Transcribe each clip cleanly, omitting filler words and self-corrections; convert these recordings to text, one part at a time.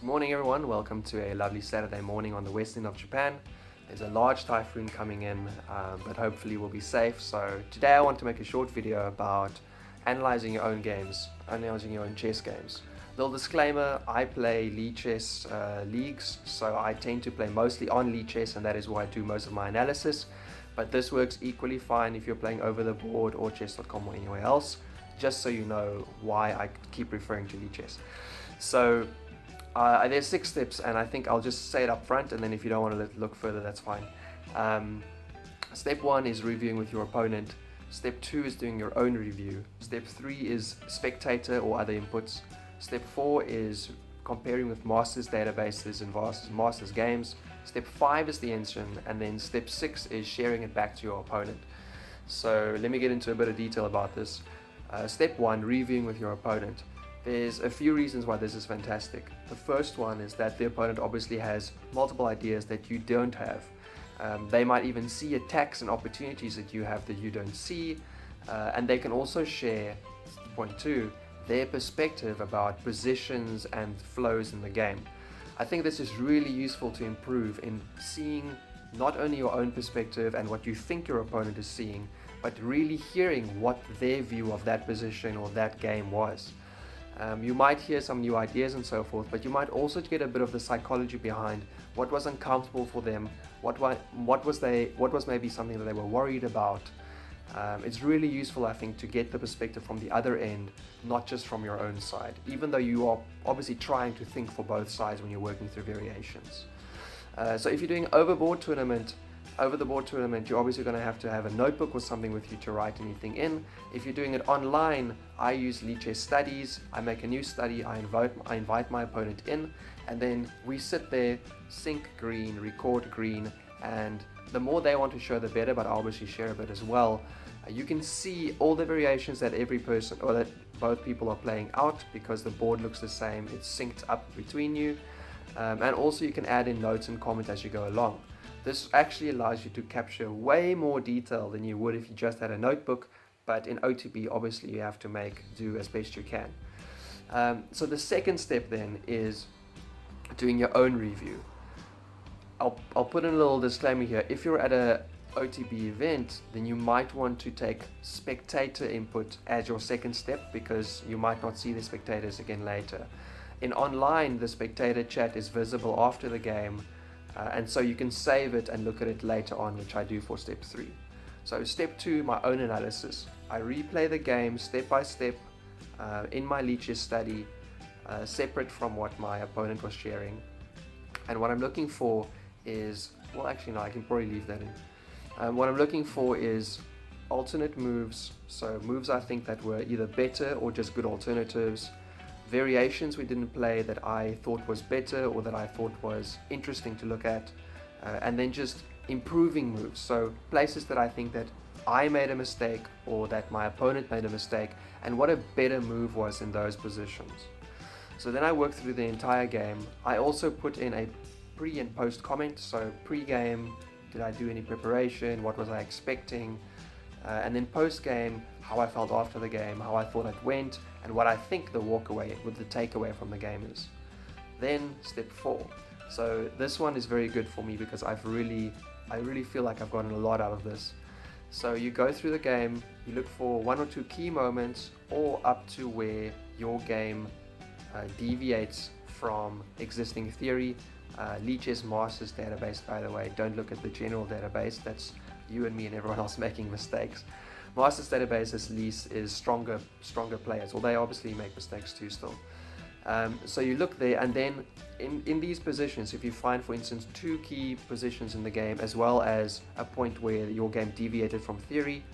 morning everyone, welcome to a lovely Saturday morning on the west end of Japan. There's a large typhoon coming in, but hopefully we'll be safe. So today I want to make a short video about analyzing your own games, analyzing your own chess games. Little disclaimer, I play Lichess leagues, so I tend to play mostly on Lichess, and that is where I do most of my analysis. But this works equally fine if you're playing over the board or chess.com or anywhere else, just so you know why I keep referring to Lichess. So there's 6 steps, and I think I'll just say it up front, and then if you don't want to look further, that's fine. Step 1 is reviewing with your opponent. Step 2 is doing your own review. Step 3 is spectator or other inputs. Step 4 is comparing with masters databases and masters games. Step 5 is the engine, and then step 6 is sharing it back to your opponent. So let me get into a bit of detail about this. Step 1, reviewing with your opponent. There's a few reasons why this is fantastic. The first one is that the opponent obviously has multiple ideas that you don't have. They might even see attacks and opportunities that you have that you don't see, and they can also share, point 2, their perspective about positions and flows in the game. I think this is really useful to improve in seeing not only your own perspective and what you think your opponent is seeing, but really hearing what their view of that position or that game was. You might hear some new ideas and so forth, but you might also get a bit of the psychology behind what was uncomfortable for them, what was maybe something that they were worried about. It's really useful, I think, to get the perspective from the other end, not just from your own side, even though you are obviously trying to think for both sides when you're working through variations. So if you're doing over the board tournament, you're obviously going to have a notebook or something with you to write anything in. If you're doing it online, I use Lichess Studies. I make a new study, I invite my opponent in, and then we sit there, sync green, record green, and the more they want to show, the better, but I'll obviously share a bit as well. You can see all the variations that every person, or that both people are playing out, because the board looks the same, it's synced up between you, and also you can add in notes and comment as you go along. This actually allows you to capture way more detail than you would if you just had a notebook, but in OTB obviously you have to do as best you can. So the second step then is doing your own review. I'll put in a little disclaimer here. If you're at a OTB event, then you might want to take spectator input as your second step, because you might not see the spectators again later. In online, the spectator chat is visible after the game, and so you can save it and look at it later on, which I do for step 3. So step 2, my own analysis. I replay the game step by step in my Lichess study, separate from what my opponent was sharing. And what I'm looking for is, well, actually no, I can probably leave that in. What I'm looking for is alternate moves, so moves I think that were either better or just good alternatives, variations we didn't play that I thought was better or that I thought was interesting to look at, and then just improving moves, so places that I think that I made a mistake or that my opponent made a mistake, and what a better move was in those positions. So then I work through the entire game. I also put in a pre and post comment, so pre-game, did I do any preparation, what was I expecting, and then post-game, how I felt after the game, how I thought it went, and what I think the takeaway from the game is. Then step 4. So this one is very good for me because I really feel like I've gotten a lot out of this. So you go through the game, you look for 1 or 2 key moments, or up to where your game deviates from existing theory. Lichess Masters database, by the way, don't look at the general database, that's you and me and everyone else making mistakes. Masters database is stronger players, although they obviously make mistakes too still. So you look there, and then in these positions, if you find, for instance, 2 key positions in the game, as well as a point where your game deviated from theory,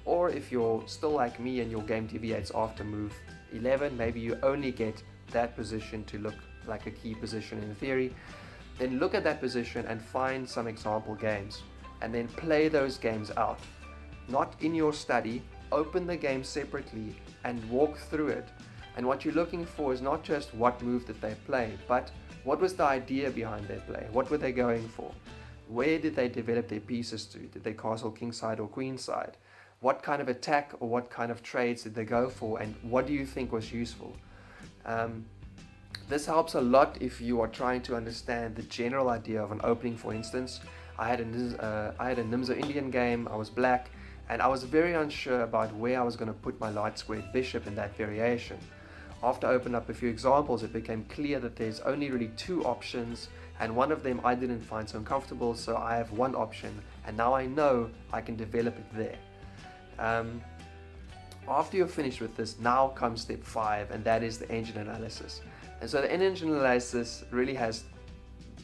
or if you're still like me and your game deviates after move 11, maybe you only get that position to look like a key position in theory, then look at that position and find some example games, and then play those games out. Not in your study, open the game separately and walk through it. And what you're looking for is not just what move did they play, but what was the idea behind their play? What were they going for? Where did they develop their pieces to? Did they castle kingside or queenside? What kind of attack or what kind of trades did they go for, and what do you think was useful? This helps a lot if you are trying to understand the general idea of an opening. For instance, I had a Nimzo Indian game, I was black, and I was very unsure about where I was going to put my light squared bishop in that variation. After I opened up a few examples, it became clear that there's only really two options, and one of them I didn't find so uncomfortable, so I have one option, and now I know I can develop it there. After you're finished with this, now comes step 5, and that is the engine analysis. And so the engine analysis really has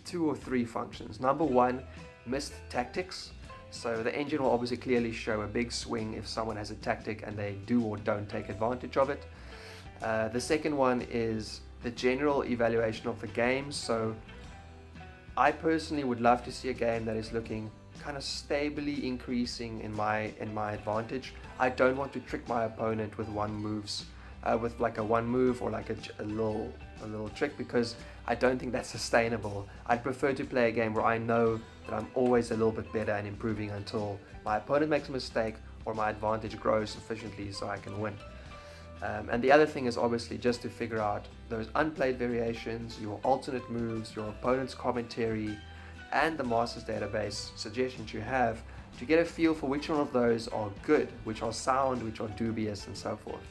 2 or 3 functions. Number 1, missed tactics. So the engine will obviously clearly show a big swing if someone has a tactic and they do or don't take advantage of it. The second one is the general evaluation of the game. So I personally would love to see a game that is looking kind of stably increasing in my advantage. I don't want to trick my opponent with with like a one move or like a little trick, because I don't think that's sustainable. I'd prefer to play a game where I know that I'm always a little bit better and improving until my opponent makes a mistake or my advantage grows sufficiently so I can win. And the other thing is obviously just to figure out those unplayed variations, your alternate moves, your opponent's commentary, and the Masters database suggestions you have, to get a feel for which one of those are good, which are sound, which are dubious, and so forth.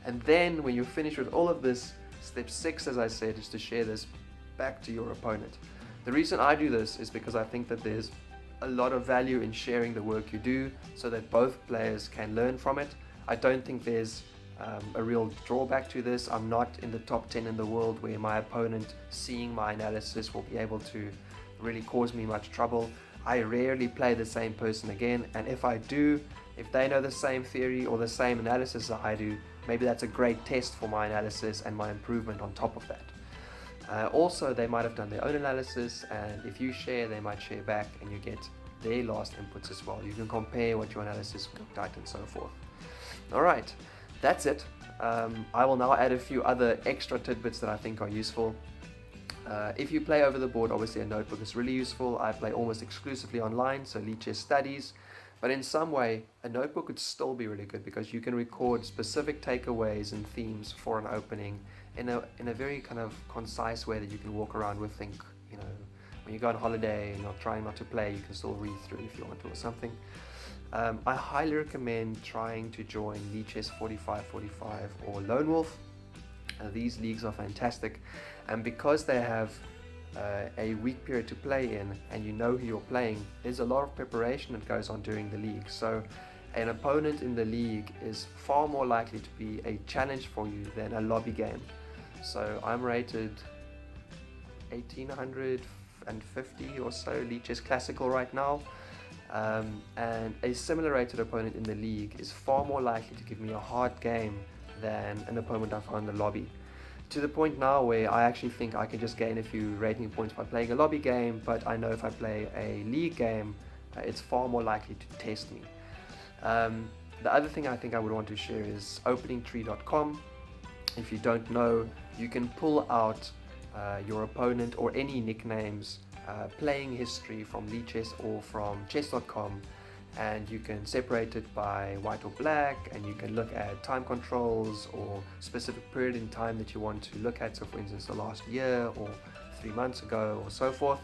And then when you're finished with all of this, step 6, as I said, is to share this back to your opponent. The reason I do this is because I think that there's a lot of value in sharing the work you do so that both players can learn from it. I don't think there's a real drawback to this. I'm not in the top 10 in the world where my opponent seeing my analysis will be able to really cause me much trouble. I rarely play the same person again, and if I do, if they know the same theory or the same analysis that I do, maybe that's a great test for my analysis and my improvement on top of that. Also, they might have done their own analysis, and if you share, they might share back and you get their last inputs as well. You can compare what your analysis looked like and so forth. Alright, that's it. I will now add a few other extra tidbits that I think are useful. If you play over the board, obviously a notebook is really useful. I play almost exclusively online, so Lichess Studies. But in some way, a notebook would still be really good because you can record specific takeaways and themes for an opening in a very kind of concise way that you can walk around with. Think, when you go on holiday and you're trying not to play, you can still read through it if you want to or something. I highly recommend trying to join Lichess 4545 or Lone Wolf. These leagues are fantastic, and because they have a week period to play in and you know who you're playing, there's a lot of preparation that goes on during the league. So an opponent in the league is far more likely to be a challenge for you than a lobby game. So I'm rated 1850 or so Lichess Classical right now, and a similar rated opponent in the league is far more likely to give me a hard game than an opponent I found in the lobby. To the point now where I actually think I can just gain a few rating points by playing a lobby game, but I know if I play a league game, it's far more likely to test me. The other thing I think I would want to share is openingtree.com. If you don't know, you can pull out your opponent or any nicknames, playing history from Lichess or from chess.com, and you can separate it by white or black, and you can look at time controls or specific period in time that you want to look at, so for instance the last year or 3 months ago or so forth,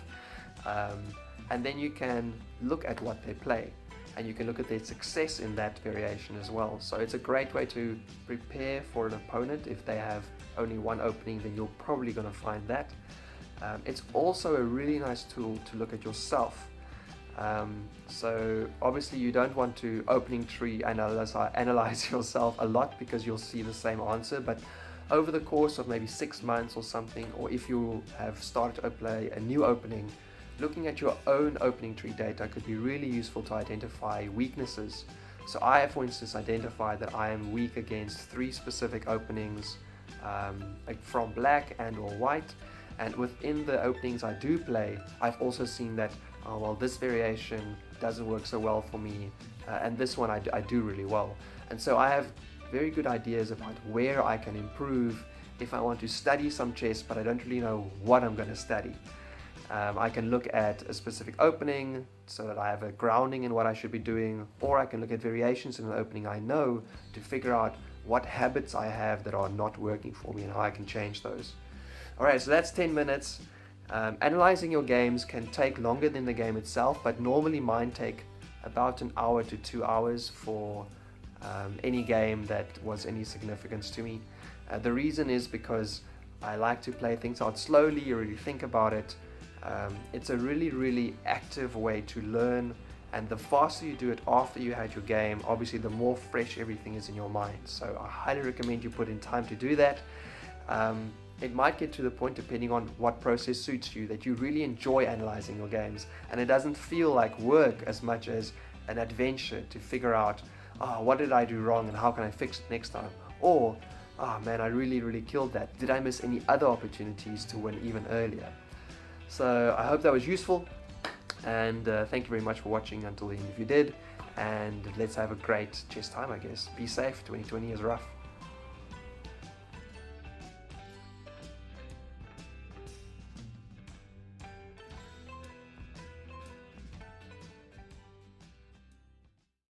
and then you can look at what they play and you can look at their success in that variation as well. So it's a great way to prepare for an opponent. If they have only one opening, then you're probably going to find that. It's also a really nice tool to look at yourself. So obviously you don't want to opening tree analyze yourself a lot because you'll see the same answer, but over the course of maybe 6 months or something, or if you have started to play a new opening, looking at your own opening tree data could be really useful to identify weaknesses. So I have, for instance, identified that I am weak against 3 specific openings, from black and or white, and within the openings I do play, I've also seen that this variation doesn't work so well for me, and this one I do really well. And so I have very good ideas about where I can improve if I want to study some chess, but I don't really know what I'm going to study. I can look at a specific opening so that I have a grounding in what I should be doing, or I can look at variations in an opening I know to figure out what habits I have that are not working for me and how I can change those. Alright, so that's 10 minutes. Analyzing your games can take longer than the game itself, but normally mine take about an hour to 2 hours for any game that was any significance to me. The reason is because I like to play things out slowly, you really think about it. It's a really active way to learn, and the faster you do it after you had your game, obviously the more fresh everything is in your mind. So I highly recommend you put in time to do that. It might get to the point, depending on what process suits you, that you really enjoy analyzing your games and it doesn't feel like work as much as an adventure to figure out, what did I do wrong and how can I fix it next time? Or, man, I really killed that. Did I miss any other opportunities to win even earlier? So I hope that was useful, and thank you very much for watching until the end if you did, and let's have a great chess time, I guess. Be safe, 2020 is rough.